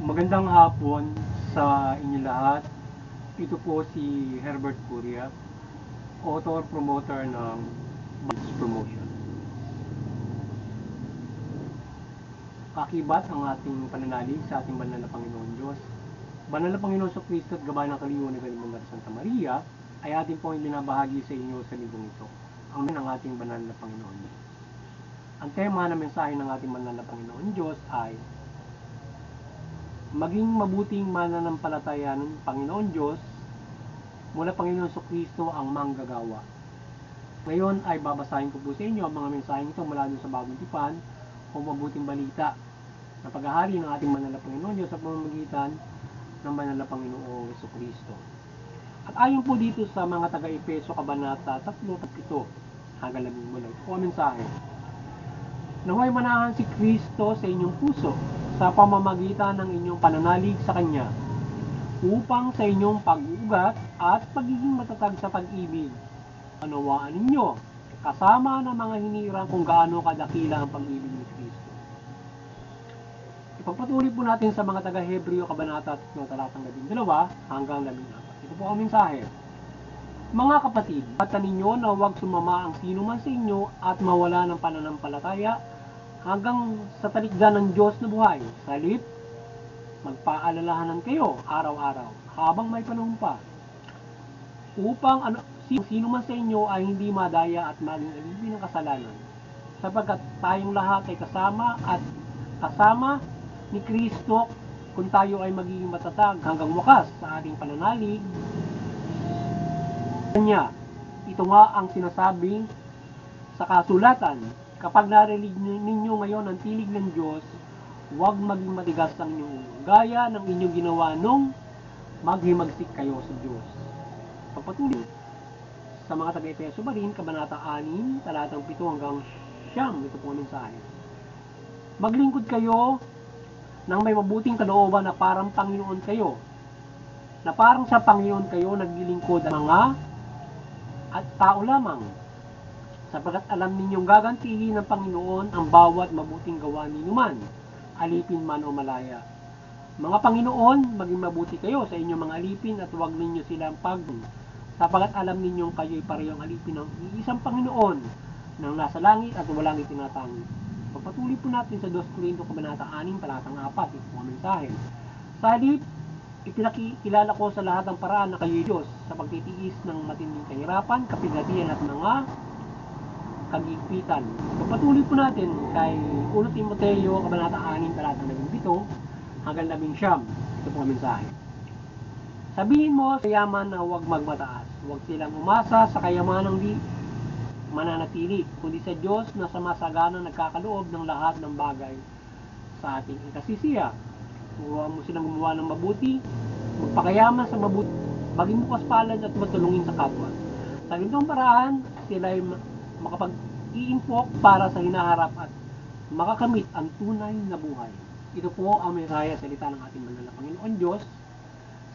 Magandang hapon sa inyo lahat. Ito po si Herbert Curia, author promoter ng Buds Promotion. Kakibat ang ating pananalig sa ating banal na Panginoon Diyos. Banal na Panginoon sa Kristo at Gabay ng Kaliyuan ng Galimandar Santa Maria ay ating pong binabahagi sa inyo sa linggong ito. Ang ating banal na Panginoon Diyos. Ang tema ng mensahe ng ating banal na Panginoon Diyos ay maging mabuting mananampalataya ng Panginoon Diyos mula Panginoon sa Kristo ang manggagawa. Ngayon ay babasahin ko po sa inyo ang mga mensaheng ito mula doon sa Bagong Tipan o mabuting balita na paghahari ng ating banal na Panginoon Diyos sa pamamagitan ng banal na Panginoong Hesus Kristo. At ayon po dito sa mga taga-Efeso Kabanata 3:7 hanggang 11, ito po ang mensahe. Naway manahan si Kristo sa inyong puso sa pamamagitan ng inyong pananalig sa Kanya, upang sa inyong pag-uugat at pagiging matatag sa pag-ibig, panawaan ninyo, kasama ng mga hinirang kung gaano kadakila ang pag-ibig ni Kristo. Ipagpatuloy po natin sa mga taga-Hebreo Kabanata 3, talatang 12 hanggang 14. Ito po ang mensahe. Mga kapatid, patan ninyo na huwag sumama ang sino man sa inyo at mawala ng pananampalataya hanggang sa talikdan ng Diyos na buhay. Sa halip, magpaalalahanan kayo araw-araw habang may panahon pa, upang sino man sa inyo ay hindi madaya at maging alipin ng kasalanan, sapagkat tayong lahat ay kasama ni Kristo kung tayo ay magiging matatag hanggang wakas sa ating pananalig Kanya. Ito nga ang sinasabing sa kasulatan, kapag narinig ninyo ngayon ang tinig ng Diyos, huwag maging matigas ang inyong ulo, gaya ng inyong ginawa nung maghimagsik kayo sa Diyos. Pagpatuloy sa mga taga-Efeso ba rin, Kabanata 6, talatang 7 hanggang 9, ito po ang mensahe. Maglingkod kayo ng may mabuting kalooban na parang Panginoon kayo, na parang sa Panginoon kayo naglilingkod ang mga at tao lamang, sapagkat alam ninyong gagantihin ng Panginoon ang bawat mabuting gawa ninyo man, alipin man o malaya. Mga Panginoon, maging mabuti kayo sa inyong mga alipin at huwag ninyo silang sapagkat alam ninyong kayo'y parehong alipin ng iisang Panginoon nang nasa langit at walang itinatangi. Pagpatuloy po natin sa 2 Korinto Kabanata 6, talatang 4, ito po ang mensahe. Sa halip, ipinakilala ko sa lahat ng paraan na kayo'y Diyos sa pagtitiis ng matinding kahirapan, kapigatian at mga kagigpitan. Pagpatuloy po natin kay 1 Timoteo Kabanata 6, talatang 17 hanggang 19. Ito po ang mensahe. Sabihin mo sa yaman na huwag magmataas. Huwag silang umasa sa kayamanang di mananatili, kundi sa Diyos na sa masagana nagkakaloob ng lahat ng bagay sa ating ikasisiya. Huwag mo silang gumawa ng mabuti, magpakayaman sa mabuti, maging bukas palad at matulungin sa kapwa. Sa ganitong paraan, sila ay makapag-iimpok para sa hinaharap at makakamit ang tunay na buhay. Ito po ang mensahe salita ng ating banal na Panginoon Diyos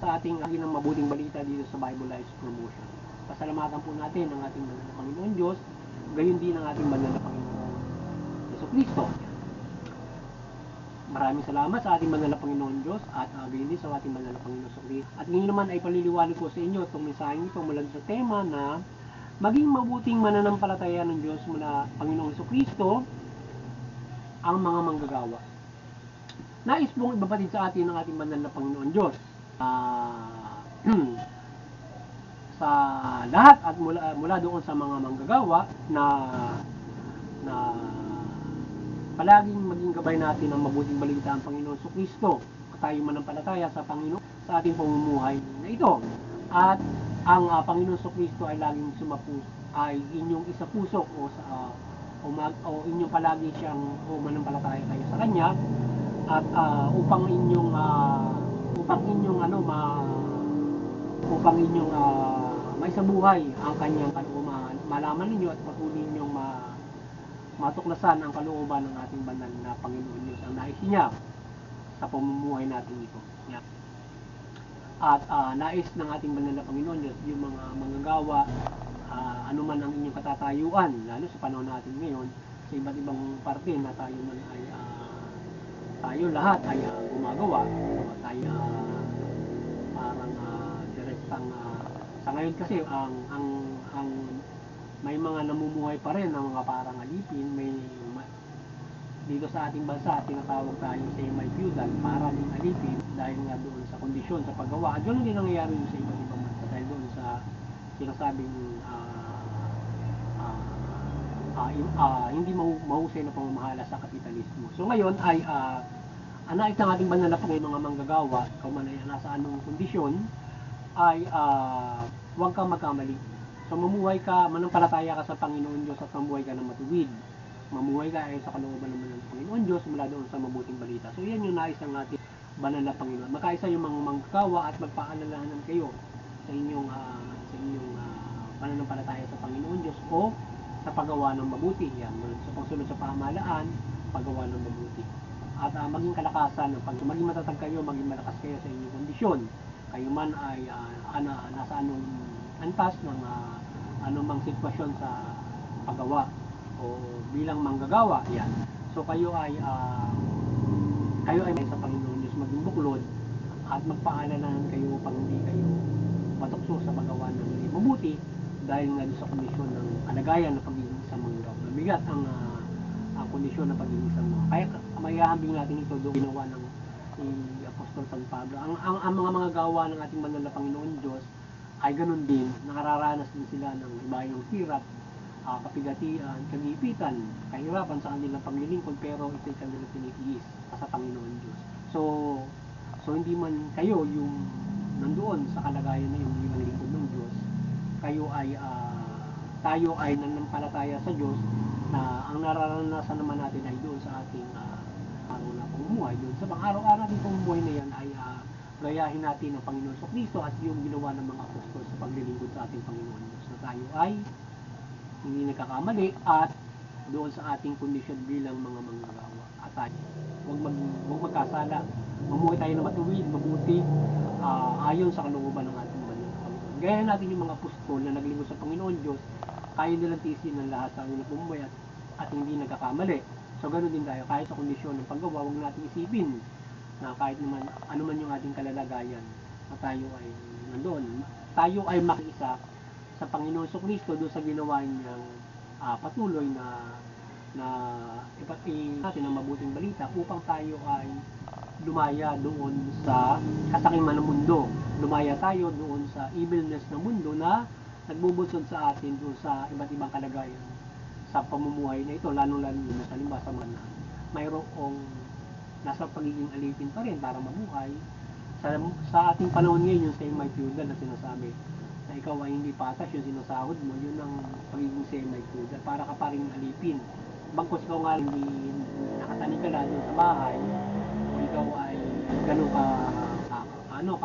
sa ating ng mabuting balita dito sa Bible Lives Promotion. Pasalamatan po natin ang ating banal na Panginoon Diyos, gayon din ang ating banal na Panginoon Hesus Kristo. Maraming salamat sa ating banal na Panginoon Diyos at gayon din sa ating banal na Panginoon Hesus Kristo. At ngayon naman ay paliliwanag ko sa inyo itong mensaheng ito mula sa tema na maging mabuting mananampalataya ng Diyos mula Panginoong Hesus Kristo ang mga manggagawa. Nais pong ibabatid sa atin ng ating banal na Panginoon Diyos sa lahat at mula doon sa mga manggagawa na palaging maging gabay natin ang mabuting balita ang Panginoon sa Kristo at tayo manampalataya sa Panginoon sa ating pamumuhay na ito. At ang Panginoon sa Kristo ay laging ay inyong isapusok o inyong palagi siyang manampalataya kayo sa Kanya at upang inyong maisabuhay ang Kanyang kalooban, malaman ninyo at patuloy ninyong matuklasan ang kalooban ng ating banal na Panginoon Diyos ang nais niya sa pamumuhay natin ito. At nais ng ating banal na Panginoon Diyos yung mga manggagawa, anuman ang inyong katatayuan, lalo sa panahon natin ngayon, sa iba't ibang parte na tayo man ay tayo lahat ay gumagawa. Tayo parang direktang sa ngayon kasi ang may mga namumuhay pa rin ng mga parang alipin, dito sa ating bansa tinatawag tayo semi-feudal, para ding alipin dahil nga doon sa kondisyon sa paggawa. At ganoon din nangyayari sa iba't ibang bansa dahil doon sa sinasabing hindi mahusay na pamamahala sa kapitalismo. So ngayon ay nais ng ating banal na mga manggagawa, ikaw man ay nasa anong kondisyon, ay huwag kang magkamali. So mamuhay ka, manampalataya ka sa Panginoon Diyos at mamuhay ka ng matuwid. Mamuhay ka ay sa kalooban naman ng Panginoon Diyos mula doon sa mabuting balita. So yan yung nais ng ating banal na Panginoon. Magkaisa yung mga manggagawa at magpaalalahanan kayo sa inyong pananampalataya sa Panginoon Diyos o sa paggawa ng mabuti. Yan, sa pagsunod sa pamahalaan, paggawa ng mabuti. At maging kalakasan, maging matatag kayo, maging malakas kayo sa inyong kondisyon. Kayo man ay nasa anong antas ng anumang sitwasyon sa paggawa o bilang manggagawa. Yan. So kayo ay may sa Panginoon Diyos maging buklod at magpaalalahan kayo upang hindi kayo matukso sa paggawa ng mabuti dahil nga sa kondisyon ng kalagayan ng pagiging isang manggagawa. Mabigat ang kondisyon ng pagiging isang manggagawa. Kaya mayahambing natin ito doon ginawa ng Apostol San Pablo. Ang mga gawa ng ating banal na Panginoon Diyos ay ganun din, nakararanas din sila ng ibayong hirap, kapigatian, kagipitan, kahirapan sa kanilang paglilingkod, pero ito'y kanilang tinitiis sa Panginoon Diyos. So hindi man kayo yung nandoon sa kalagayan na yung bilang lingkod ng Diyos, tayo ay nanampalataya sa Diyos na ang nararanasan naman natin ay doon sa ating araw na pamumuhay. Doon sa pang-araw-araw natin pamumuhay na yan ay gayahin natin ang Panginoon sa Kristo at yung ginawa ng mga apostol sa paglilingkod sa ating Panginoon Diyos, na tayo ay hindi nagkakamali at doon sa ating kondisyon bilang mga manggagawa. At tayo, huwag magkasala. Mamuhay tayo na matuwid, mabuti, ayon sa kalooban ng ating banal na Panginoon. Gaya natin yung mga apostol na naglingkod sa Panginoon Diyos, kaya nilang tiisin ng lahat sa kanilang pamumuhay at hindi nagkakamali. So ganoon din tayo, kahit sa kondisyon ng paggawa, huwag natin isipin na kahit naman ano man yung ating kalalagayan, na tayo ay nandoon. Tayo ay makiisa sa Panginoon Kristo doon sa ginawa niyang patuloy na ipati natin ang mabuting balita upang tayo ay lumaya doon sa kasakiman ng mundo. Lumaya tayo doon sa evilness ng mundo na nagbubusod sa atin doon sa iba't ibang kalagayan sa pamumuhay na ito, lalo-lalo sa halimbawa sa mga mayroong nasa pagiging alipin pa rin para mabuhay. Sa ating panahon ngayon, yung semi-feudal na sinasabi, na ikaw ay hindi patas yung sinasahod mo, yun ang pagiging semi-feudal. Para ka pa rin alipin. Bangkos ikaw nga hindi nakatanig ka lang sa bahay, o ikaw ay gano'n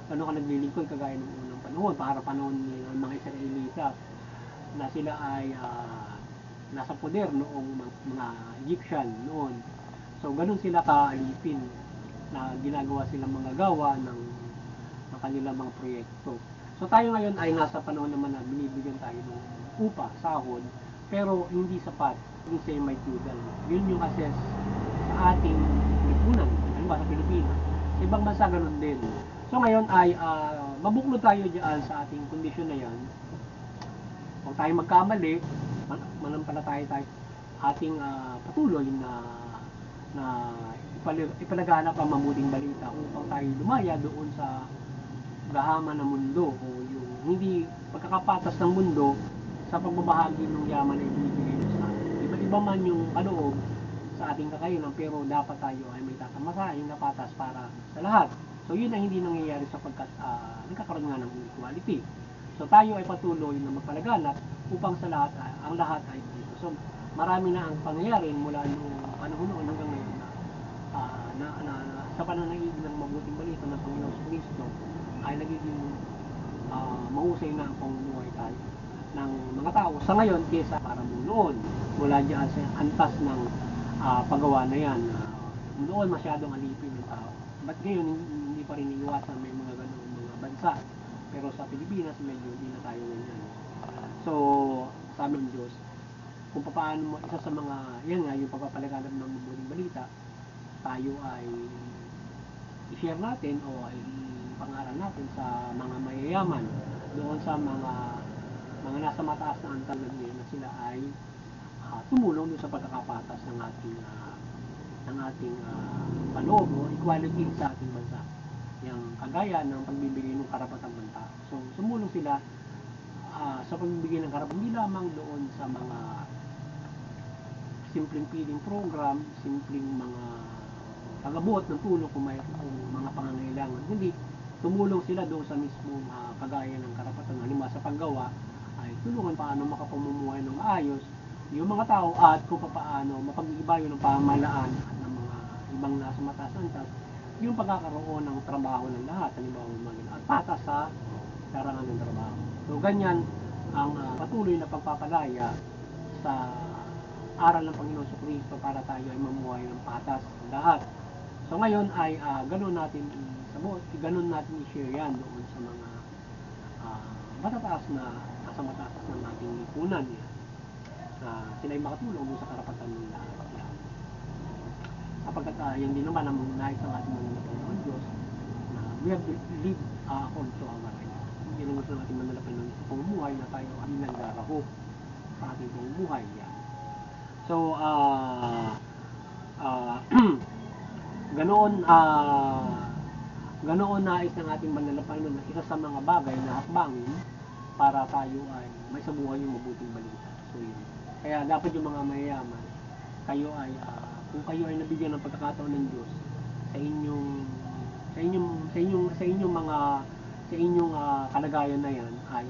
ka naglilingkod kagaya ng unang panahon, para panahon ng mga Israelita na sila ay nasa poder noong mga Egyptian noon. So ganun sila kaalipin na ginagawa silang mga gawa ng kanilang mga proyekto. So tayo ngayon ay nasa panahon naman na binibigyan tayo ng upa, sahod, pero hindi sapat, yung semi-feudal. Yun yung assess sa ating lipunan, halimbawa sa Pilipinas. Sa ibang bansa ganun din. So ngayon ay mabuklod tayo dyan sa ating kondisyon na yan. Huwag tayo magkamali, manampalataya tayo ating patuloy na ipalaganap ang mabuting balita upang tayo lumaya doon sa gahaman ng mundo o yung hindi pagkakapatas ng mundo sa pagbabahagi ng yaman na ibinibigay sa atin. Iba-iba man yung kaloob sa ating kakayanan, pero dapat tayo ay may tatamasahin na patas para sa lahat. So yun ay hindi nangyayari sapagkat nagkakaroon nga ng inequality. So tayo ay patuloy na magpalaganap upang sa lahat, ang lahat ay dito. So marami na ang pangyayari mula noong panahon noon hanggang ngayon sa pananaig ng mabuting balita ng Panginoon Kristo ay nagiging mahusay na ang pamumuhay tayo ng mga tao sa ngayon kaysa para noon. Mula dyan sa antas ng paggawa na yan. Noon masyadong alipin ng tao. Ba't ngayon hindi pa rin iwasan may mga ganun mga bansa. Pero sa Pilipinas medyo hindi na tayo ganyan. So sabi ng Diyos, kung paano mo isa sa mga yan nga yung pagpapalaganap ng mabuting balita tayo ay i-share natin o ay pangaral natin sa mga mayayaman, doon sa mga nasa mataas na antal na sila ay tumulong doon sa pagkakapatas ng ating paloob o equality sa ating bansa. Yung kagaya ng pagbibigay ng karapatang banta. So, sumulong sila sa pagbibigay ng karapatan, hindi lamang doon sa mga simpleng feeding program, simpleng mga pag-abot ng tulong kung mayroong mga pangangailangan, kundi tumulong sila doon sa mismong kagaya ng karapatan. Halimbawa sa paggawa, ay tulungan paano makapamumuhay ng maayos yung mga tao at kung paano mapag-iibayo ng pamahalaan at ng mga ibang nasa mataas na antas yung pagkakaroon ng trabaho ng lahat, halimbawa at patas sa larangan ng trabaho. So ganyan ang patuloy na pagpapalaya sa aral ng Panginoon sa Kristo para tayo ay mamuhay ng patas lahat. So ngayon ay ganun natin i-share yan doon sa mga matataas na nasa mataas ng ating lipunan yan. Sila ay makatulong doon sa karapatan ng lahat. Sapagkat yan din naman ang nais ng ating mananampalatayang Diyos na we have to live according to our rights. Hindi lang gusto natin mananampalatayang Diyos sa pamumuhay na tayo ay nagdarahop sa ating pamumuhay. Yan. So, ganoon nais ng ating mananampalatayang na isa sa mga bagay na hakbangin para tayo ay may sa buhay yung mabuting balita. So, yun. Kaya dapat yung mga mayayaman, kayo ay kung kayo ay nabigyan ng pagkakataon ng Diyos sa inyong kalagayan na yan ay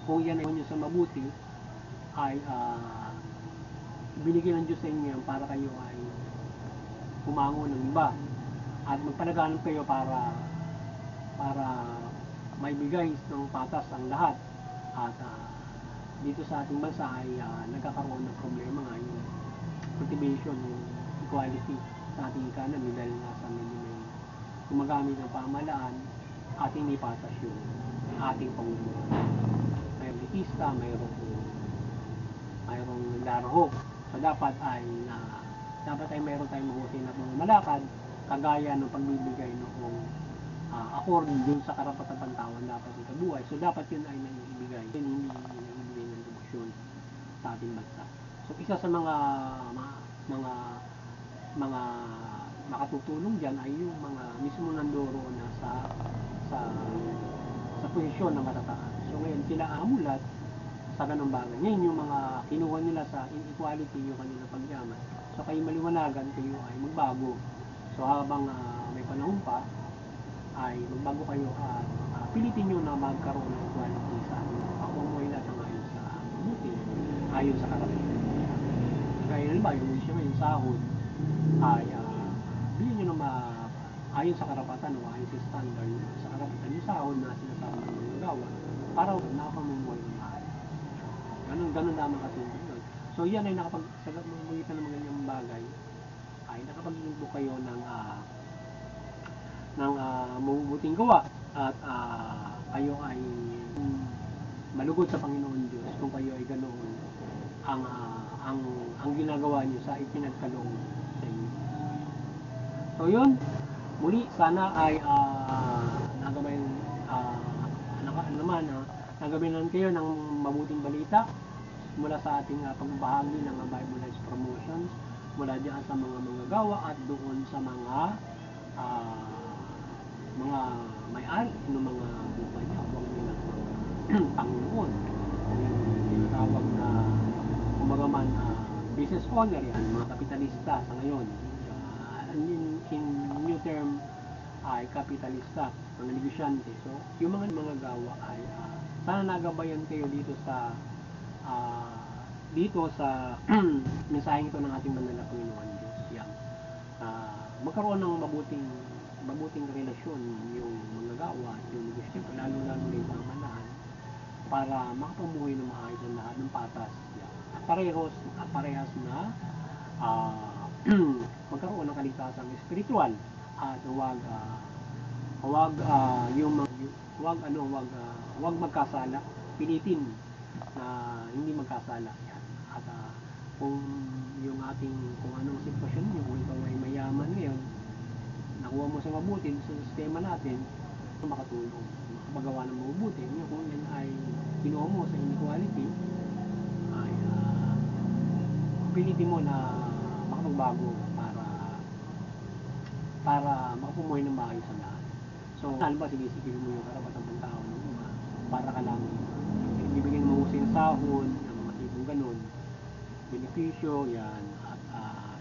kung yan ay nyo sa mabuti ay binigyan ng Diyos sa inyo yan para kayo ay pumango ng iba at magpalaganap kayo para maibigay ng patas ang lahat at dito sa ating bansa ay nagkakaroon ng problema nga yung cultivation, yung equality sa ating economy dahil nasa medyo may gumagamit ng pamahalaan at hindi patas yung ating pamumuhay. Mayroong litista, mayroong larahok. So dapat ay mayroon tayong mabuti na pamamalakad kagaya ng pagbibigay noong according dun sa karapatan pantawan dapat ikabuhay. So dapat yun ay naibigay. Hindi naibigay ng edukasyon sa ating bansa. So isa sa mga makatutulong diyan ay yung mga mismo nanduro na sa posisyon na matataas. So ngayon sila amulat sa ganung bagay. Ngayon yung mga kinuha nila sa inequality yung kanilang pagyaman. So kayo maliwanagan kayo ay magbago. So habang may panahon pa ay magbago kayo at pilitin nyo na magkaroon ng equality sa ating pamumuhay natin ayon sa mabuti, ayon sa karapatan. Kaya halimbawa yung siya ngayon sahod ay bilhin nyo na ayon sa karapatan o ayon sa standard sa karapatan yung sahod na sinasama ng mga gawa para nakapamumuhay ng maayos. Ganun naman katulad yun. So yan ay sa magitan ng mga ganyang bagay ay nakapag-inbo kayo ng mabubuting gawa at kayo ay malugod sa Panginoon Diyos kung kayo ay ganoon ang ginagawa niyo sa ipinagkaloob sa inyo. So yun, muli sana ay nagabayan kayo ng mabuting balita mula sa ating pagbabahagi ng Bible Lives Promotions mula diyan sa mga manggagawa at doon sa mga may-ari ng mga kumpanya huwag nilang Panginoon yung tinatawag na kumbaga man business owner yan, mga kapitalista sa ngayon in new term ay kapitalista, mga negosyante. So yung mga gawa ay sana nagabayan kayo dito sa mensaheng ito ng ating banal na Panginoon Diyos yan. Magkaroon ng mabuting relasyon yung manggagawa at yung negosyante, lalo na yung pamahalaan para makapamuhay ng maayos ang lahat ng patas. At parehas na magkaroon ng kaligtasang espiritual at huwag magkasala, pilitin na hindi magkasala yan. At kung anong sitwasyon niyo, kung ikaw ay mayaman naman ngayon, nakuha mo sa mabuti sa sistema natin, makatulong, magawa ng mabuti. Ngayon, kung yan ay kinuha mo sa inequality, ay pilitin mo na makapagbago para makapumuhay ng maayos ang lahat. So, saan ba sinisipin mo yung karapatang ng tao ng iba para ka lang ibigyan mo sa sahod, ng mga tipong ganun, benepisyo, yan, at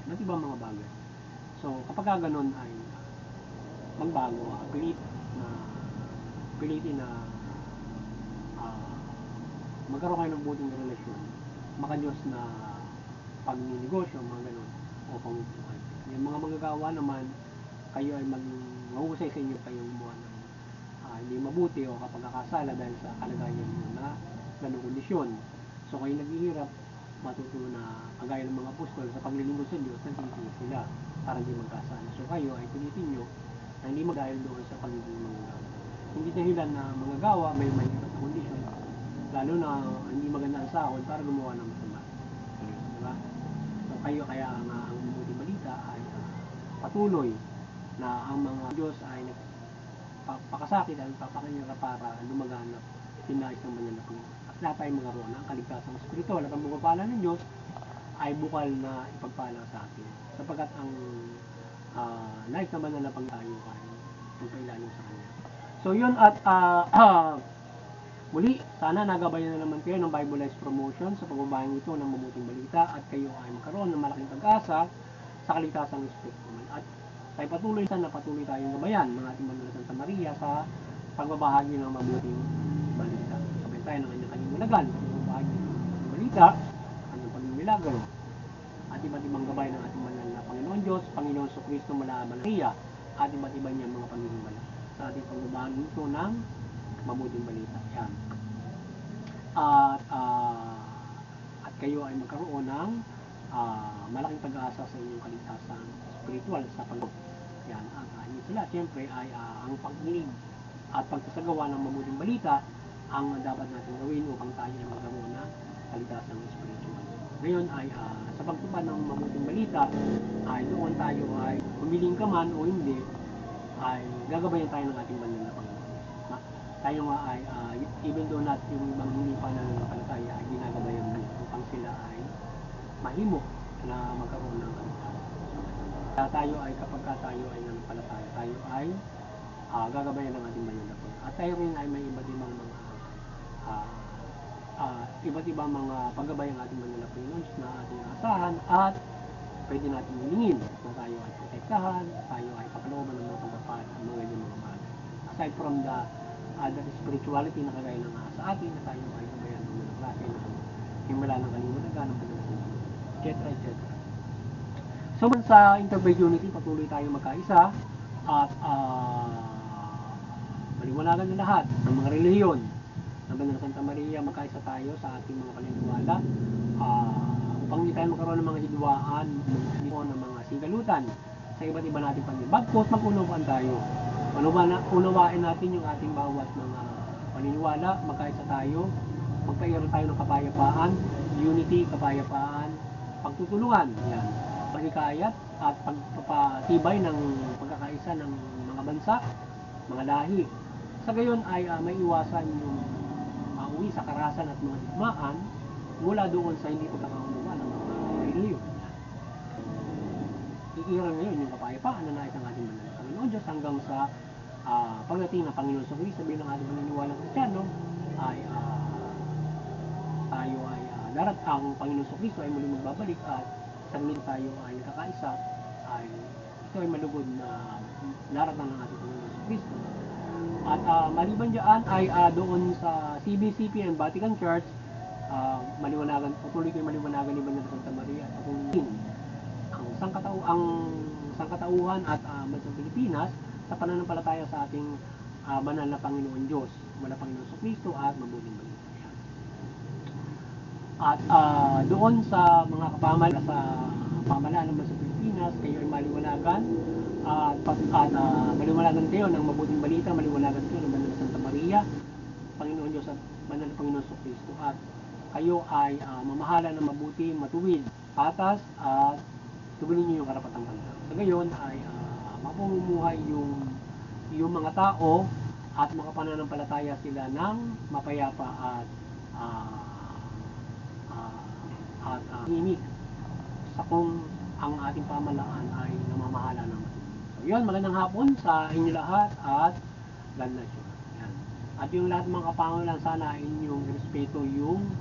iba't ibang mga bagay. So, kapag ganun ay magbago, pilitin na magkaroon kayo ng buting relasyon, makanyos na pagninegosyo, mga ganun, o pamumuhay. Yung mga magagawa naman, kayo ay mahusay sa inyo kayong gumawa ng hindi mabuti o kapagkakasala dahil sa kalagayan nyo na ganung kondisyon. So kayo naghihirap, matutuwa na kagaya ng mga apostol sa paglilingkod sa Diyos, nagtitiis sila para hindi magkasala. So kayo ay pilitin nyo na hindi magdahil doon sa pagiging manggagawa. Hindi dahilan na manggagawa, may mahirap na kondisyon, lalo na hindi maganda ang sahod para gumawa ng masama. Diba? So kayo kaya ang mabuting balita ay patuloy na ang mga Diyos ay nagpapakasakit at nagpapakanyara para lumaganap tinais ng banal na Panginoon. At lahat tayo magkaroon ng kaligtasang espiritual at ang bugapala ng Diyos ay bukal na ipagpala sa atin. Sapagkat ang nais ng banal na Panginoon tayo ay magpailalim sa Kanya. So yun at muli, sana nagabayan na naman kayo ng Bible Life Promotion sa pagbabayang ito ng mabuting balita at kayo ay magkaroon ng malaking pag-asa sa kaligtasang espiritual. At tayo patuloy tayong gabayan ng ating Banal na Santa Maria sa pagbabahagi ng mabuting balita. Sabay tayo ng kanyang kalimulagan sa pagbabahagi ng mabuting balita, kanyang pagmimilagro, at iba't ibang gabay ng ating Banal na Panginoon Diyos, Panginoon Jesucristo, Maria, at iba't iba niyang mga pagmimala sa ating pagbabahagi ito ng mabuting balita. Yan. At kayo ay magkaroon ng malaking pag-asa sa inyong kaligtasan spiritual sa pag yan. At sila, siyempre, ay ang pagkinig at pagsasagawa ng mabuting balita ang dapat natin gawin upang tayo ay magkaroon ng kaligtasan spiritual. Ngayon ay sa pagtupad ng mabuting balita ay doon tayo ay humiling ka man o hindi ay gagabayan tayo ng ating banal na Panginoon. Tayo nga ay even though not yung ibang hindi pa nananampalataya ay ginagabayan mo upang sila ay mahimo na magkaroon ng kaligtasan. Tayo ay kapag tayo ay nananampalataya, tayo ay gagabayan ng ating banal na Panginoon. At tayo rin ay may iba't ibang mga paggabay ng ating banal na Panginoon na ating asahan at pwede natin hilingin na tayo ay protektahan, tayo ay kapalooban ng mga pagpapala, mga ganyan mga bagay. Aside from the spirituality na kagaya ng sa atin na tayo ay gabayan ng mga klase ng himala ng kalimunagan, ng pagkakas, etc. So sa Interfaith Unity, patuloy tayo magkaisa at maliwanagan ng lahat ng mga relihiyon ng Banal na Santa Maria, magkaisa tayo sa ating mga paniniwala upang hindi tayo magkaroon ng mga hidwaan ng mga sigalutan sa iba't iba nating paniniwala. Bagkos mag-unawaan tayo. Unawain natin yung ating bawat mga paniniwala, magkaisa tayo, magpairal tayo ng kapayapaan, unity, kapayapaan, pagtutulungan, yan, pagkikayat at pagpapatibay ng pagkakaisa ng mga bansa, mga lahi. Sa gayon ay may iwasan yung uwi sa karahasan at mga digmaan mula doon sa hindi pagkakaunawaan ng mga relihiyon. Iiral ngayon yung kapayapaan na nais ang ating banal na Panginoon Diyos hanggang sa pagdating ng Panginoon sa Kristo bilang ating paniniwalang Kristiyano ay tayo ay ang Panginoon sa Kristo ay muling magbabalik at saglit tayo ay nakakaisa ay ito ay malugod na daratan ng ating Panginoon sa Kristo. At maliban dyan ay doon sa CBCP and Vatican Church patuloy kayo maliwanagan ni Banal na Santa Maria at patuloy ang sangkatauhan at bansang Pilipinas sa pananampalataya sa ating banal na Panginoon Diyos, wala Panginoon sa Kristo at mabuting balita. At doon sa mga pamahalaan ng bansang Pilipinas, kayo ay maliwanagan at maliwanagan kayo ng mabuting balita, maliwanagan kayo ng Banal na Santa Maria, Panginoon Diyos at banal na Panginoon sa Kristo, at kayo ay mamahala ng mabuti, matuwid, patas at tugunin niyo yung karapatang pantao. Sa gayon ay mapamumuhay yung mga tao at makapananampalataya sila ng mapayapa at himig sa kung ang ating pamahalaan ay namamahala ng masunod. So yun, magandang hapon sa inyo lahat at God bless you. Yan. At yung lahat ng mga kapangunan, sana inyong respeto yung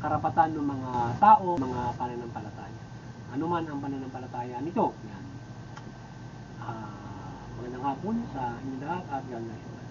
karapatan ng mga tao, mga pananampalataya. Ano man ang pananampalataya nito. Yan. Magandang hapon sa inyo lahat at God bless you.